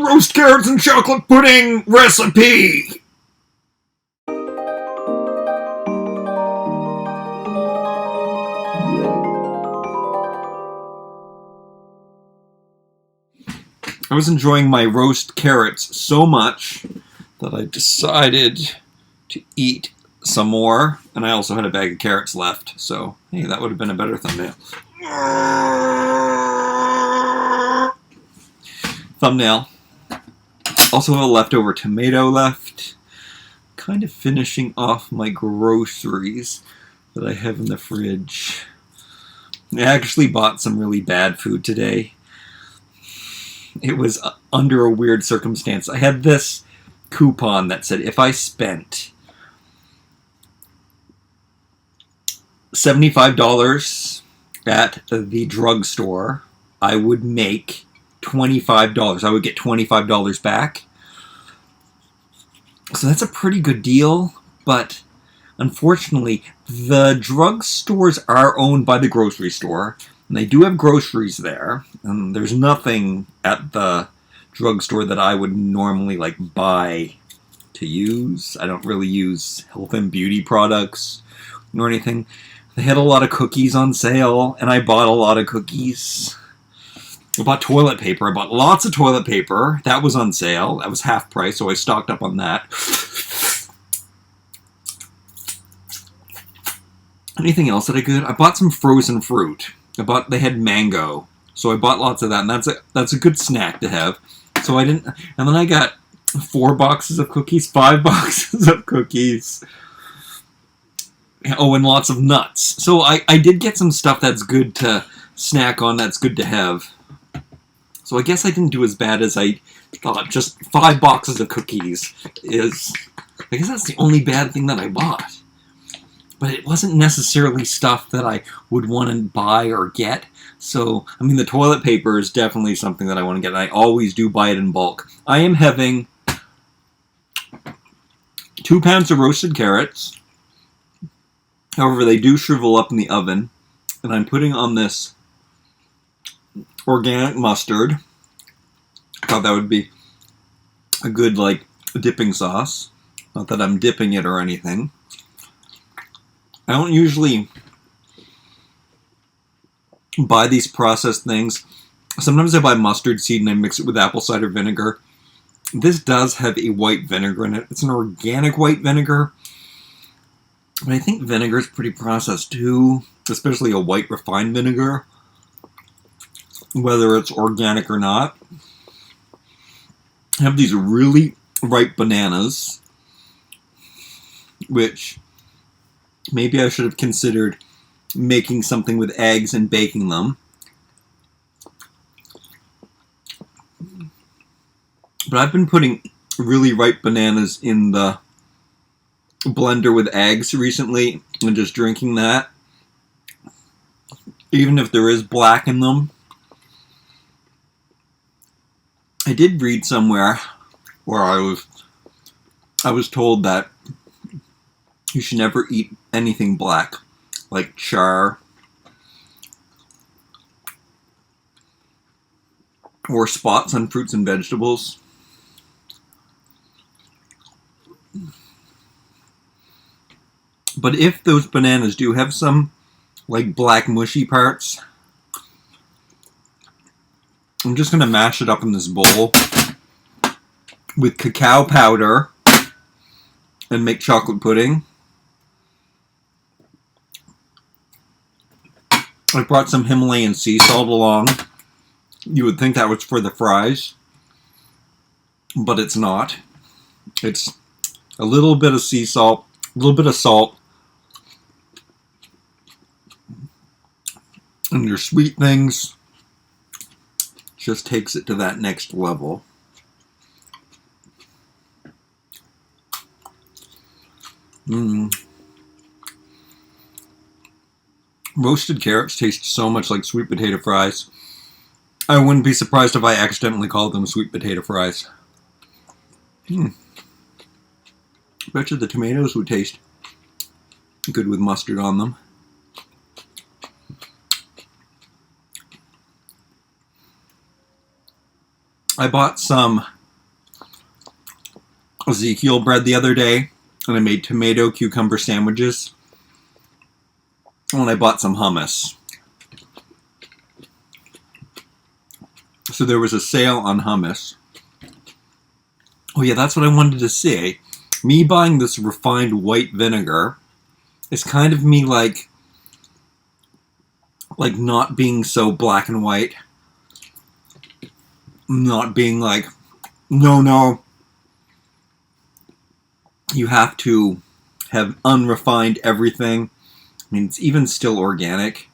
roast carrots and chocolate pudding recipe. I was enjoying my roast carrots so much that I decided to eat some more, and I also had a bag of carrots left, so hey, that would have been a better thumbnail. Also have a leftover tomato left. Kind of finishing off my groceries that I have in the fridge. I actually bought some really bad food today. It was under a weird circumstance. I had this coupon that said if I spent $75 at the drugstore, I would make $25. I would get $25 back. So that's a pretty good deal, but unfortunately, the drugstores are owned by the grocery store, and they do have groceries there, and there's nothing at the drugstore that I would normally buy to use. I don't really use health and beauty products or anything. They had a lot of cookies on sale, and I bought a lot of cookies. I bought toilet paper. I bought lots of toilet paper. That was on sale. That was half price, so I stocked up on that. Anything else that I could? I bought some frozen fruit. They had mango, so I bought lots of that, and that's a good snack to have. So I didn't, and then I got 4 boxes of cookies, 5 boxes of cookies. Oh, and lots of nuts. So I did get some stuff that's good to snack on, that's good to have. So I guess I didn't do as bad as I thought. Just 5 boxes of cookies is, I guess that's the only bad thing that I bought. But it wasn't necessarily stuff that I would want to buy or get. So, I mean, the toilet paper is definitely something that I want to get, and I always do buy it in bulk. I am having 2 pounds of roasted carrots. However, they do shrivel up in the oven. And I'm putting on this organic mustard. I thought that would be a good, dipping sauce. Not that I'm dipping it or anything. I don't usually buy these processed things. Sometimes I buy mustard seed and I mix it with apple cider vinegar. This does have a white vinegar in it. It's an organic white vinegar. But I think vinegar is pretty processed too, especially a white refined vinegar, whether it's organic or not. I have these really ripe bananas, which maybe I should have considered making something with eggs and baking them. But I've been putting really ripe bananas in the blender with eggs recently and just drinking that. Even if there is black in them. I did read somewhere where I was told that you should never eat anything black, like char or spots on fruits and vegetables. But if those bananas do have some black mushy parts, I'm just going to mash it up in this bowl with cacao powder and make chocolate pudding. I brought some Himalayan sea salt along. You would think that was for the fries, but it's not. It's a little bit of sea salt, a little bit of salt, and your sweet things just takes it to that next level. Roasted carrots taste so much like sweet potato fries. I wouldn't be surprised if I accidentally called them sweet potato fries. Bet you the tomatoes would taste good with mustard on them. I bought some Ezekiel bread the other day, and I made tomato cucumber sandwiches. And I bought some hummus. So there was a sale on hummus. Oh yeah, that's what I wanted to say. Me buying this refined white vinegar is kind of me like not being so black and white. Not being like, no, you have to have unrefined everything. I mean, it's even still organic.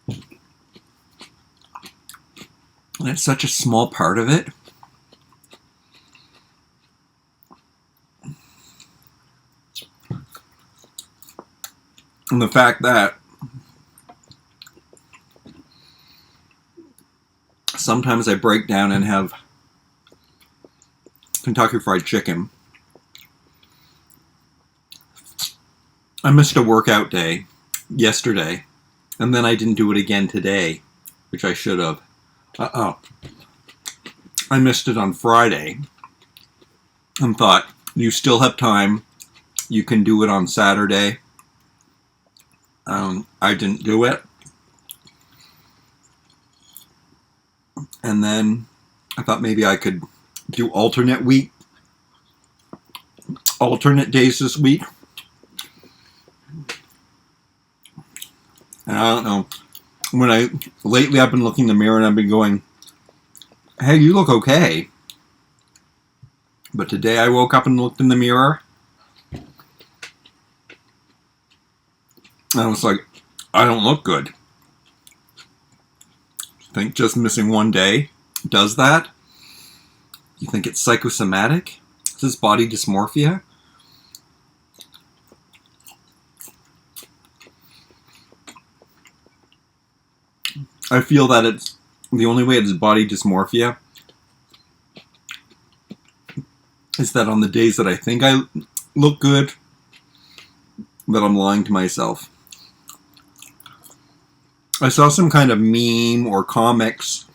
And it's such a small part of it. And the fact that sometimes I break down and have Kentucky Fried Chicken. I missed a workout day yesterday, and then I didn't do it again today, which I should have. I missed it on Friday and thought, you still have time. You can do it on Saturday. I didn't do it. And then I thought maybe I could do alternate days this week. And I don't know. Lately I've been looking in the mirror and I've been going, hey, you look okay. But today I woke up and looked in the mirror. And I was like, I don't look good. Think just missing one day does that? You think it's psychosomatic? Is this body dysmorphia? I feel that it's the only way it's body dysmorphia is that on the days that I think I look good, that I'm lying to myself. I saw some kind of meme or comics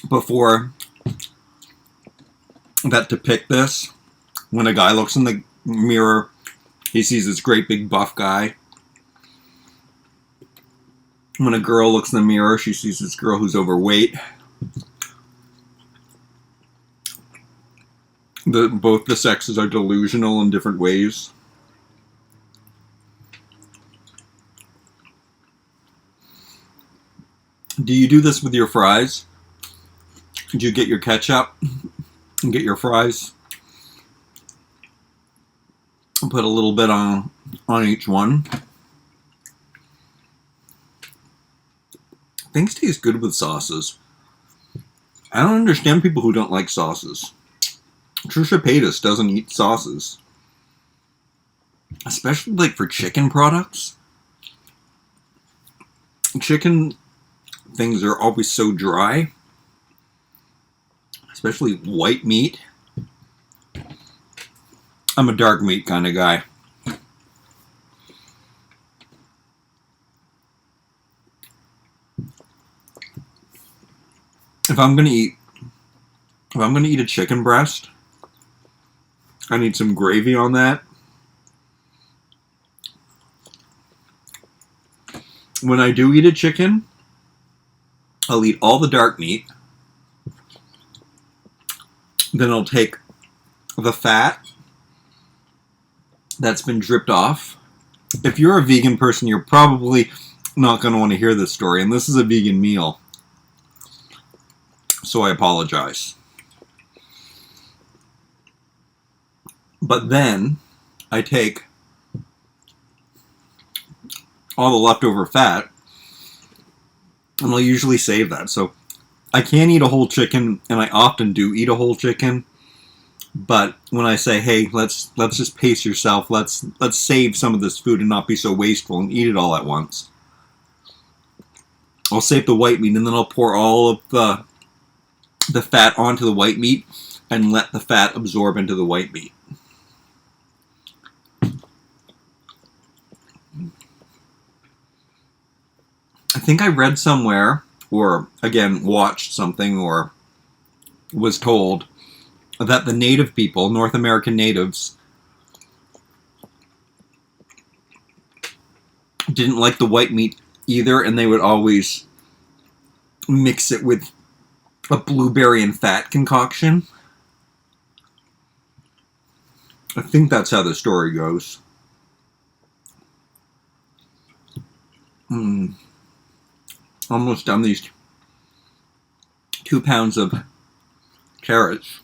before that depict this. When a guy looks in the mirror, he sees this great big buff guy. When a girl looks in the mirror, she sees this girl who's overweight. Both the sexes are delusional in different ways. Do you do this with your fries? Do you get your ketchup and get your fries? And put a little bit on each one. Things taste good with sauces. I don't understand people who don't like sauces. Trisha Paytas doesn't eat sauces. Especially like for chicken products. Chicken things are always so dry. Especially white meat. I'm a dark meat kind of guy. If I'm gonna eat a chicken breast, I need some gravy on that. When I do eat a chicken, I'll eat all the dark meat. Then I'll take the fat that's been dripped off. If you're a vegan person, you're probably not going to want to hear this story, and this is a vegan meal. So I apologize. But then I take all the leftover fat, and I'll usually save that. So I can eat a whole chicken, and I often do eat a whole chicken. But when I say, hey, let's just pace yourself, let's save some of this food and not be so wasteful and eat it all at once, I'll save the white meat, and then I'll pour all of the fat onto the white meat and let the fat absorb into the white meat. I think I read somewhere, or again watched something, or was told that the native people, North American natives, didn't like the white meat either, and they would always mix it with a blueberry and fat concoction. I think that's how the story goes. Almost done these 2 pounds of carrots.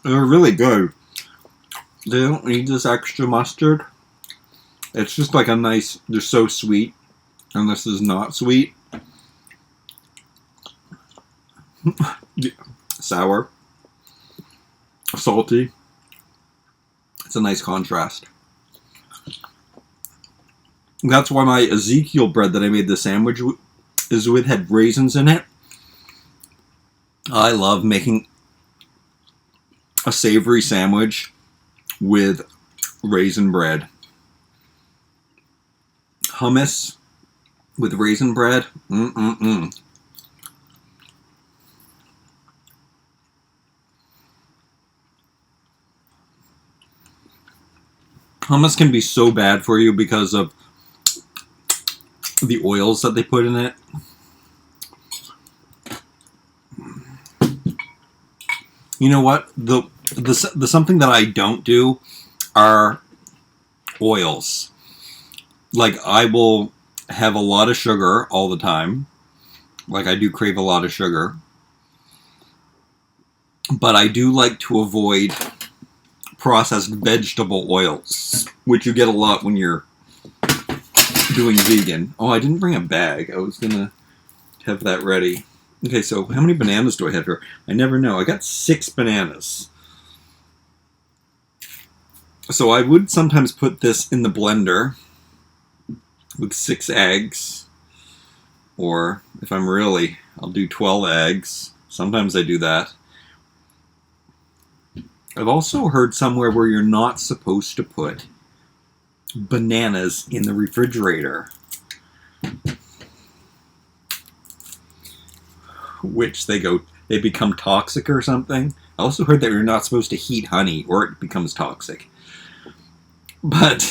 They're really good. They don't need this extra mustard. It's just like a nice, they're so sweet. And this is not sweet. Sour. Salty. It's a nice contrast. That's why my Ezekiel bread that I made the sandwich is with had raisins in it. I love making a savory sandwich with raisin bread. Hummus with raisin bread. Hummus can be so bad for you because of the oils that they put in it. You know what? The something that I don't do are oils. Like, I will have a lot of sugar all the time. Like, I do crave a lot of sugar. But I do like to avoid processed vegetable oils, which you get a lot when you're doing vegan. Oh, I didn't bring a bag. I was gonna have that ready. Okay, so how many bananas do I have here? I never know. I got 6 bananas. So I would sometimes put this in the blender with 6 eggs. Or if I'm really, I'll do 12 eggs. Sometimes I do that. I've also heard somewhere where you're not supposed to put bananas in the refrigerator. Which they become toxic or something. I also heard that you're not supposed to heat honey or it becomes toxic. But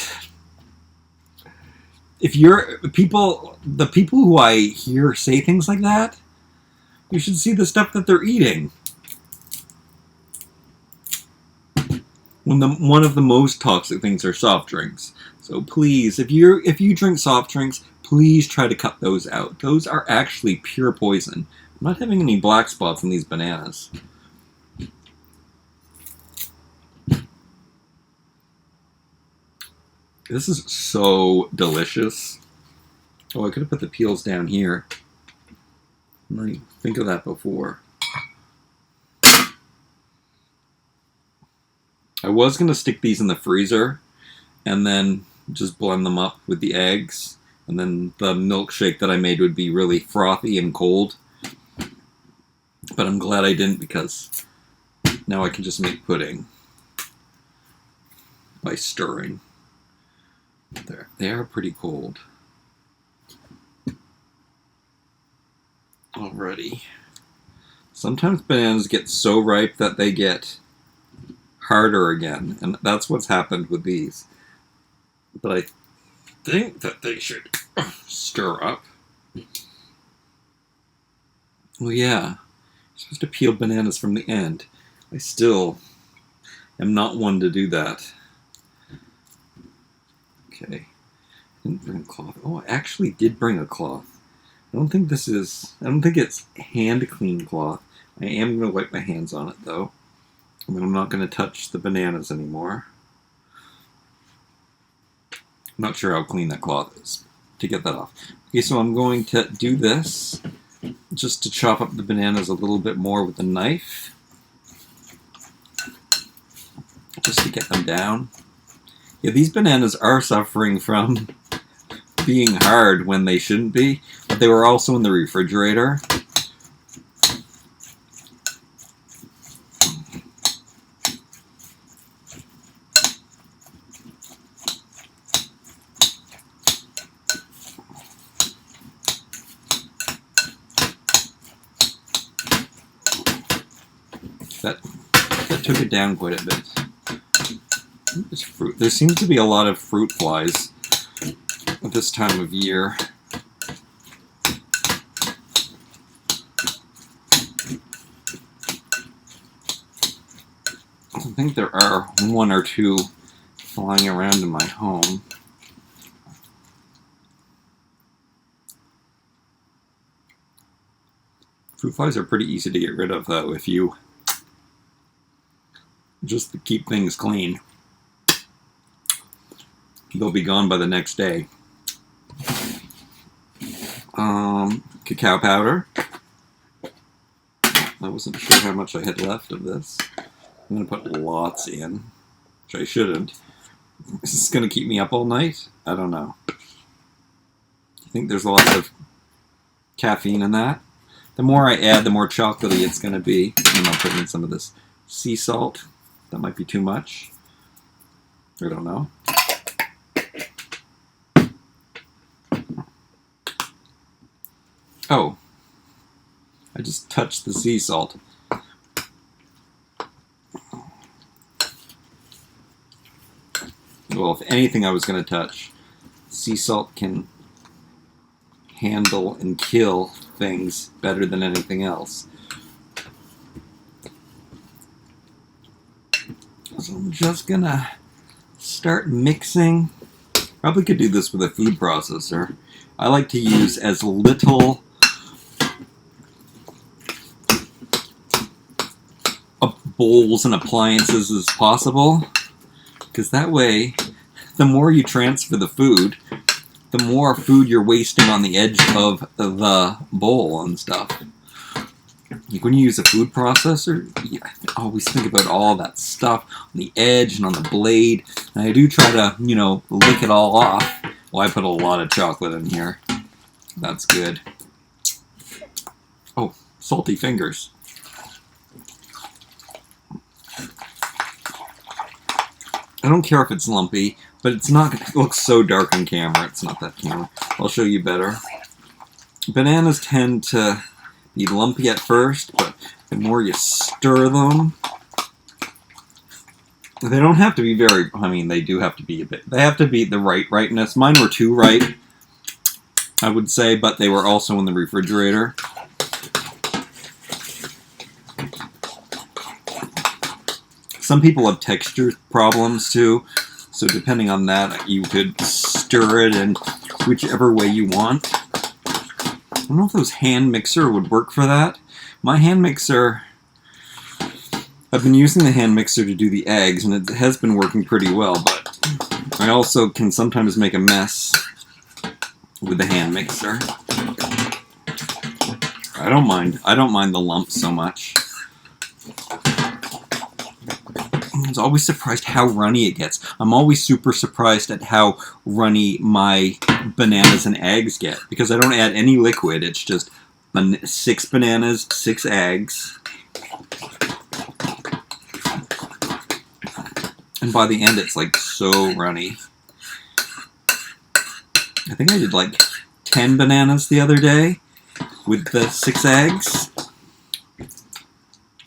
if you're the people who I hear say things like that, you should see the stuff that they're eating. One of the most toxic things are soft drinks. So please, if you drink soft drinks, please try to cut those out. Those are actually pure poison. I'm not having any black spots in these bananas. This is so delicious. Oh, I could have put the peels down here. I didn't think of that before. I was going to stick these in the freezer and then just blend them up with the eggs. And then the milkshake that I made would be really frothy and cold. But I'm glad I didn't, because now I can just make pudding by stirring. There, they are pretty cold. Alrighty. Sometimes bananas get so ripe that they get harder again, and that's what's happened with these. But I think that they should stir up. Well, yeah. You're supposed to peel bananas from the end. I still am not one to do that. Okay. Didn't bring a cloth. Oh, I actually did bring a cloth. I don't think it's hand clean cloth. I am going to wipe my hands on it, though. And I'm not going to touch the bananas anymore. I'm not sure how clean that cloth is to get that off. Okay, so I'm going to do this just to chop up the bananas a little bit more with the knife. Just to get them down. Yeah, these bananas are suffering from being hard when they shouldn't be, but they were also in the refrigerator. That took it down quite a bit. There's fruit. There seems to be a lot of fruit flies at this time of year. I think there are one or two flying around in my home. Fruit flies are pretty easy to get rid of, though, if you just keep things clean. They'll be gone by the next day. Cacao powder. I wasn't sure how much I had left of this. I'm going to put lots in, which I shouldn't. Is this going to keep me up all night? I don't know. I think there's lots of caffeine in that. The more I add, the more chocolatey it's going to be. And I'll put in some of this sea salt. That might be too much. I don't know. Oh. I just touched the sea salt. Well, if anything I was going to touch, sea salt can handle and kill things better than anything else. So I'm just gonna start mixing. Probably could do this with a food processor. I like to use as little bowls and appliances as possible, because that way, the more you transfer the food, the more food you're wasting on the edge of the bowl and stuff. Like when you use a food processor, you always think about all that stuff on the edge and on the blade. And I do try to, lick it all off. Well, I put a lot of chocolate in here. That's good. Oh, salty fingers. I don't care if it's lumpy, but it's not going to look so dark on camera. It's not that camera. I'll show you better. Bananas tend to be lumpy at first, but the more you stir them, they don't have to be very, they do have to be a bit, they have to be the right rightness. Mine were too right, I would say, but they were also in the refrigerator. Some people have texture problems too, so depending on that, you could stir it in whichever way you want. I don't know if those hand mixer would work for that. My hand mixer, I've been using the hand mixer to do the eggs, and it has been working pretty well, but I also can sometimes make a mess with the hand mixer. I don't mind the lumps so much. I was always surprised how runny it gets. I'm always super surprised at how runny my bananas and eggs get, because I don't add any liquid. It's just 6 bananas, 6 eggs. And by the end, it's like so runny. I think I did like 10 bananas the other day with the 6 eggs.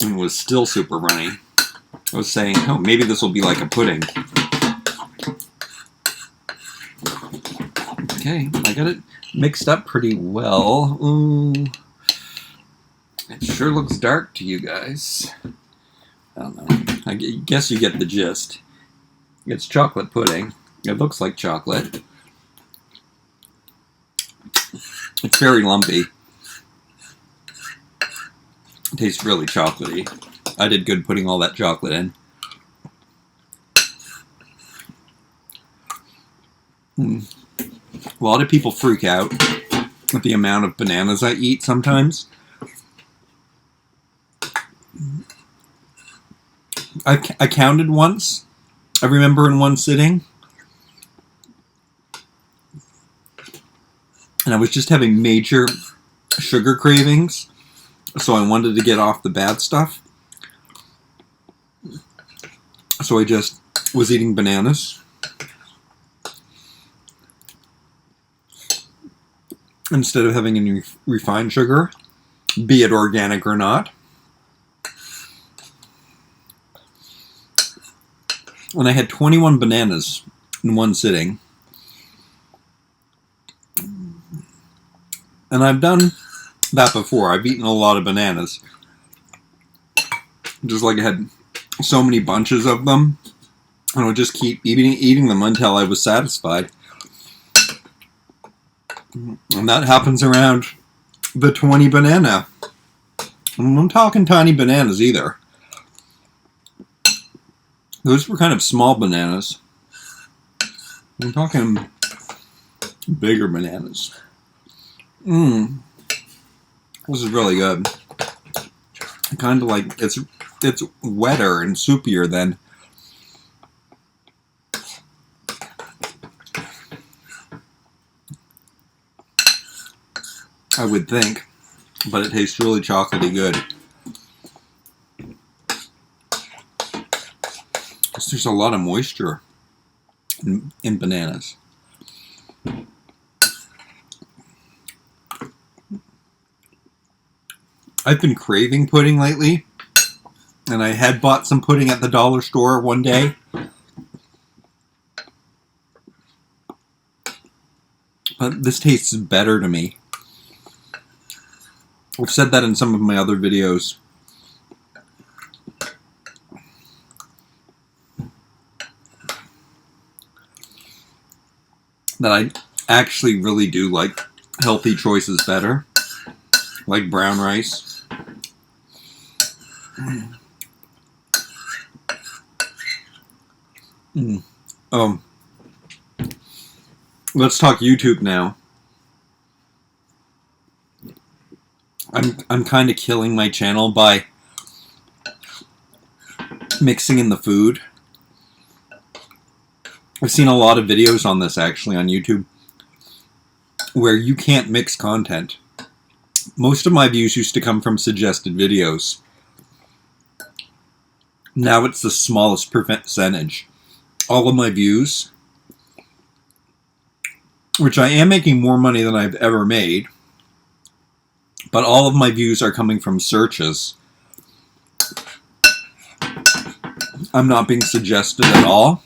And it was still super runny. I was saying, oh, maybe this will be like a pudding. Okay, I got it mixed up pretty well. Ooh. It sure looks dark to you guys. I don't know. I guess you get the gist. It's chocolate pudding. It looks like chocolate. It's very lumpy. It tastes really chocolatey. I did good putting all that chocolate in. A lot of people freak out at the amount of bananas I eat sometimes. I counted once. I remember in one sitting. And I was just having major sugar cravings. So I wanted to get off the bad stuff. So I just was eating bananas. Instead of having any refined sugar, be it organic or not. And I had 21 bananas in one sitting. And I've done that before. I've eaten a lot of bananas. Just like I had so many bunches of them. And I would just keep eating them until I was satisfied. And that happens around the 20 banana. And I'm talking tiny bananas either. Those were kind of small bananas. I'm talking bigger bananas. This is really good. Kind of like it's wetter and soupier than I would think, but it tastes really chocolatey good. There's a lot of moisture in bananas. I've been craving pudding lately, and I had bought some pudding at the dollar store one day. But this tastes better to me. I've said that in some of my other videos. That I actually really do like healthy choices better. Like brown rice. Let's talk YouTube now. I'm kind of killing my channel by mixing in the food. I've seen a lot of videos on this actually on YouTube where you can't mix content. Most of my views used to come from suggested videos. Now it's the smallest percentage. All of my views, which I am making more money than I've ever made, but all of my views are coming from searches. I'm not being suggested at all.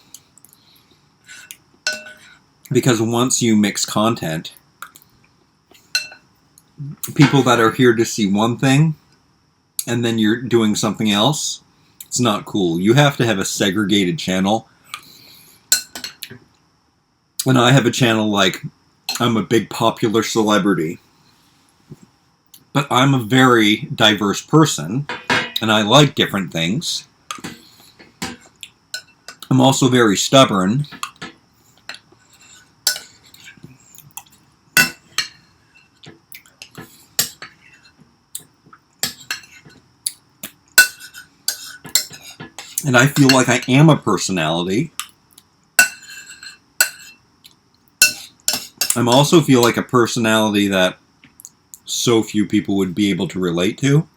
Because once you mix content, people that are here to see one thing, and then you're doing something else, it's not cool. You have to have a segregated channel. And I have a channel like I'm a big popular celebrity. But I'm a very diverse person, and I like different things. I'm also very stubborn. And I feel like I am a personality. I also feel like a personality that so few people would be able to relate to.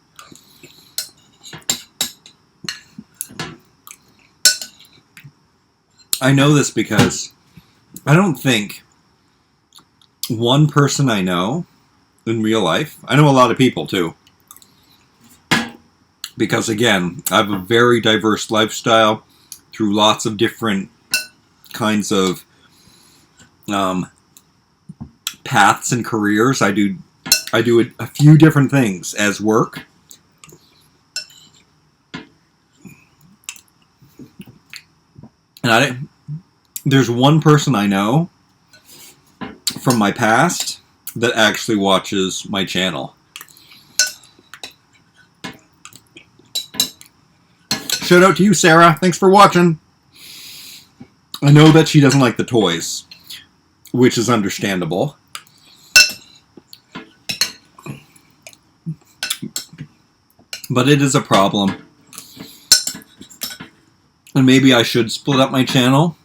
I know this because I don't think one person I know in real life, I know a lot of people too, because again, I have a very diverse lifestyle through lots of different kinds of paths and careers. I do a few different things as work. And there's one person I know from my past that actually watches my channel. Shout out to you, Sarah. Thanks for watching. I know that she doesn't like the toys, which is understandable. But it is a problem. And maybe I should split up my channel.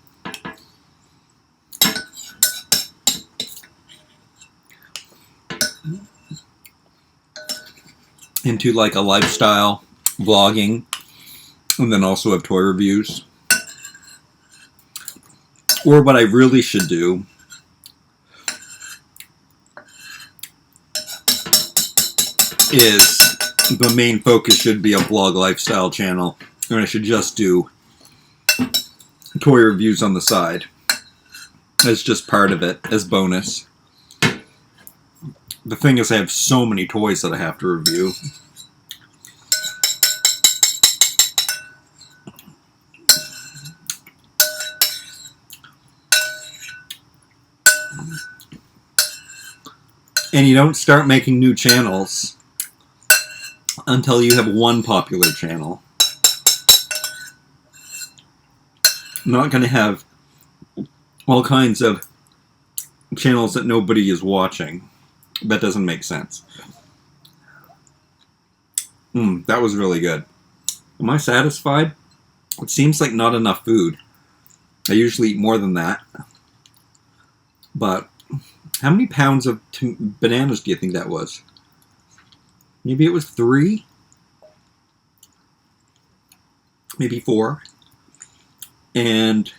Into like a lifestyle vlogging. And then also have toy reviews. Or what I really should do is the main focus should be a vlog lifestyle channel. And I should just do toy reviews on the side as just part of it, as bonus. The thing is, I have so many toys that I have to review. And you don't start making new channels until you have one popular channel. I'm not going to have all kinds of channels that nobody is watching. That doesn't make sense. That was really good. Am I satisfied? It seems like not enough food. I usually eat more than that. But how many pounds of bananas do you think that was? Maybe it was 3? Maybe 4. And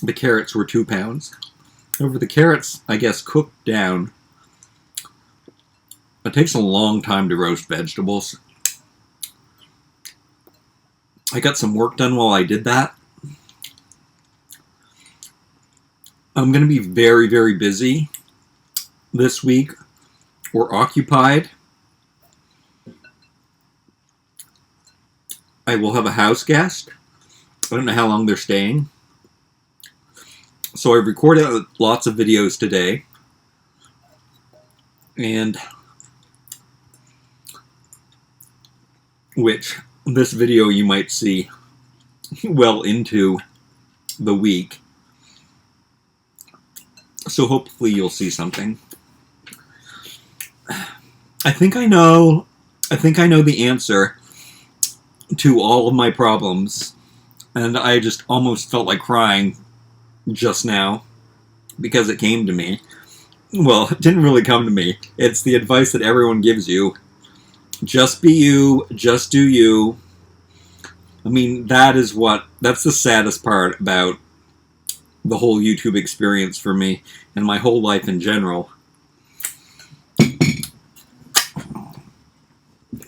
the carrots were 2 pounds. Over the carrots, I guess, cooked down. It takes a long time to roast vegetables. I got some work done while I did that. I'm going to be very, very busy this week, or occupied. I will have a house guest. I don't know how long they're staying. So I recorded lots of videos today. And which this video you might see well into the week. So hopefully you'll see something. I think I know the answer to all of my problems, and I just almost felt like crying just now because it came to me. Well, it didn't really come to me. It's the advice that everyone gives you. Just be you, just do you. I mean, that's the saddest part about the whole YouTube experience for me and my whole life in general.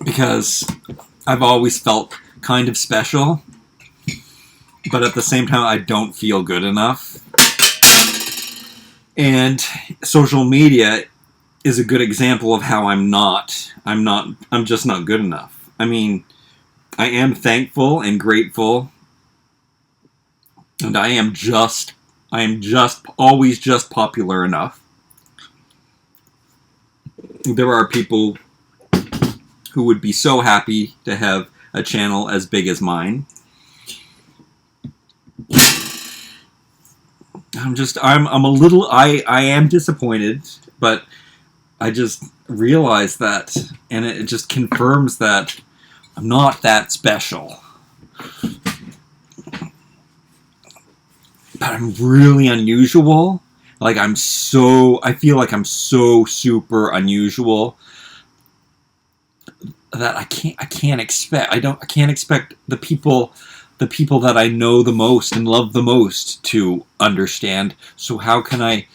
Because I've always felt kind of special, but at the same time I don't feel good enough. And social media is a good example of how I'm just not good enough. I mean, I am thankful and grateful, and I am always just popular enough. There are people who would be so happy to have a channel as big as mine. I am disappointed, but I just realized that, and it just confirms that I'm not that special. But I'm really unusual. I feel like I'm so super unusual that I can't expect the people that I know the most and love the most to understand. So how can I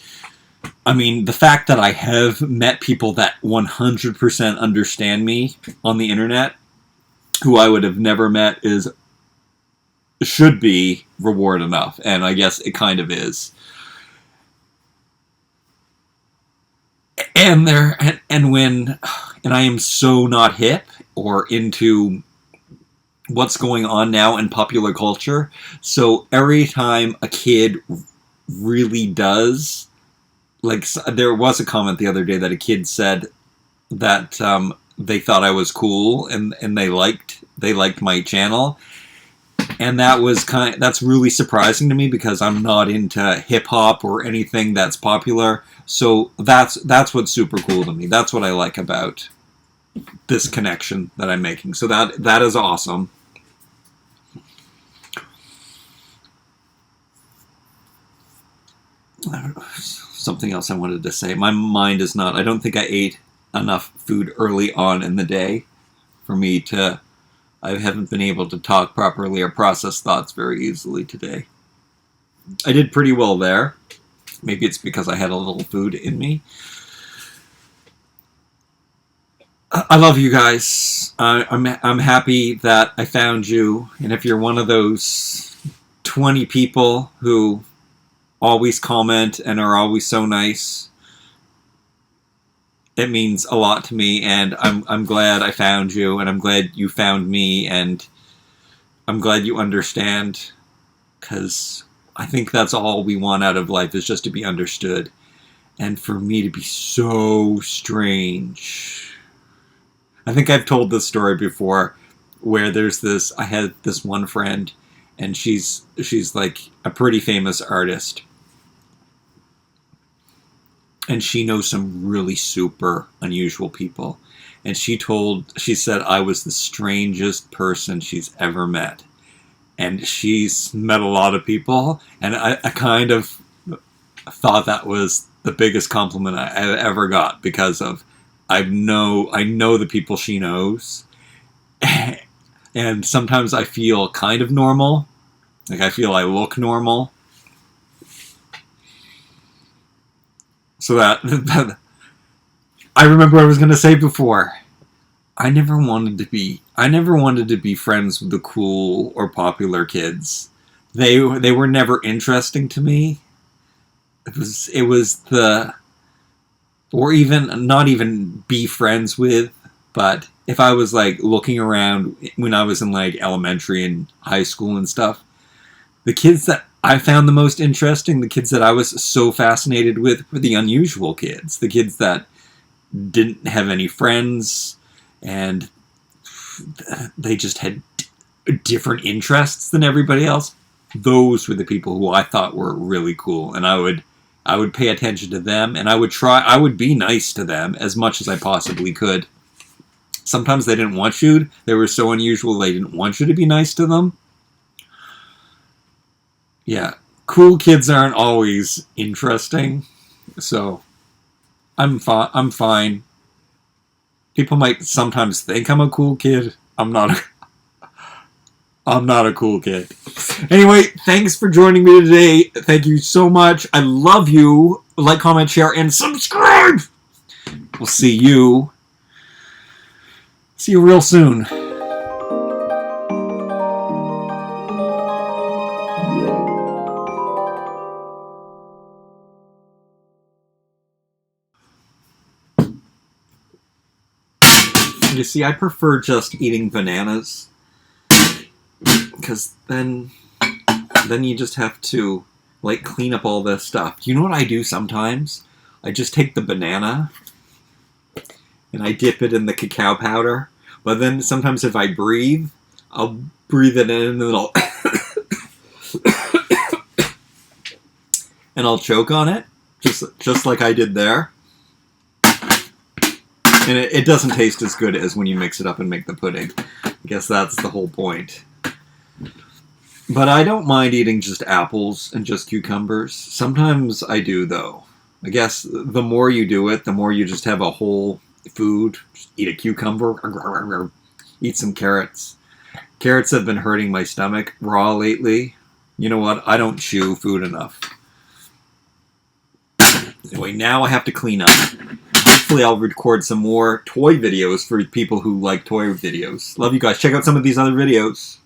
mean, the fact that I have met people that 100% understand me on the internet, who I would have never met, should be reward enough, and I guess it kind of is. And I am so not hip or into what's going on now in popular culture. So every time a kid really does, like, there was a comment the other day that a kid said that they thought I was cool and they liked my channel. And that's really surprising to me because I'm not into hip hop or anything that's popular. So that's what's super cool to me. That's what I like about this connection that I'm making. So that is awesome. Something else I wanted to say. My mind is not. I don't think I ate enough food early on in the day for me to. I haven't been able to talk properly or process thoughts very easily today. I did pretty well there. Maybe it's because I had a little food in me. I love you guys. I'm happy that I found you. And if you're one of those 20 people who always comment and are always so nice, it means a lot to me. And I'm glad I found you, and I'm glad you found me, and I'm glad you understand, because I think that's all we want out of life, is just to be understood. And for me to be so strange. I think I've told this story before, where I had this one friend, and she's like a pretty famous artist. And she knows some really super unusual people. And she said I was the strangest person she's ever met. And she's met a lot of people, and I kind of thought that was the biggest compliment I ever got, because of I know the people she knows, and sometimes I feel kind of normal, like I feel I look normal. So that I remember what I was going to say before. I never wanted to be friends with the cool or popular kids. They were never interesting to me. It was or even not even be friends with, but if I was like looking around when I was in like elementary and high school and stuff, the kids that I found the most interesting, the kids that I was so fascinated with, were the unusual kids, the kids that didn't have any friends, and they just had different interests than everybody else. Those were the people who I thought were really cool, and I would pay attention to them, and I would be nice to them as much as I possibly could. Sometimes they didn't want you. They were so unusual they didn't want you to be nice to them. Yeah, cool kids aren't always interesting, so I'm fine. People might sometimes think I'm a cool kid. I'm not a cool kid. Anyway, thanks for joining me today. Thank you so much. I love you. Like, comment, share, and subscribe. We'll see you real soon. You see, I prefer just eating bananas, because then you just have to like clean up all this stuff. You know what I do sometimes? I just take the banana and I dip it in the cacao powder. But then sometimes if I breathe, I'll breathe it in and then I'll choke on it, just like I did there. And it doesn't taste as good as when you mix it up and make the pudding. I guess that's the whole point. But I don't mind eating just apples and just cucumbers. Sometimes I do, though. I guess the more you do it, the more you just have a whole food. Just eat a cucumber. Eat some carrots. Carrots have been hurting my stomach raw lately. You know what? I don't chew food enough. Anyway, now I have to clean up. Hopefully I'll record some more toy videos for people who like toy videos. Love you guys. Check out some of these other videos.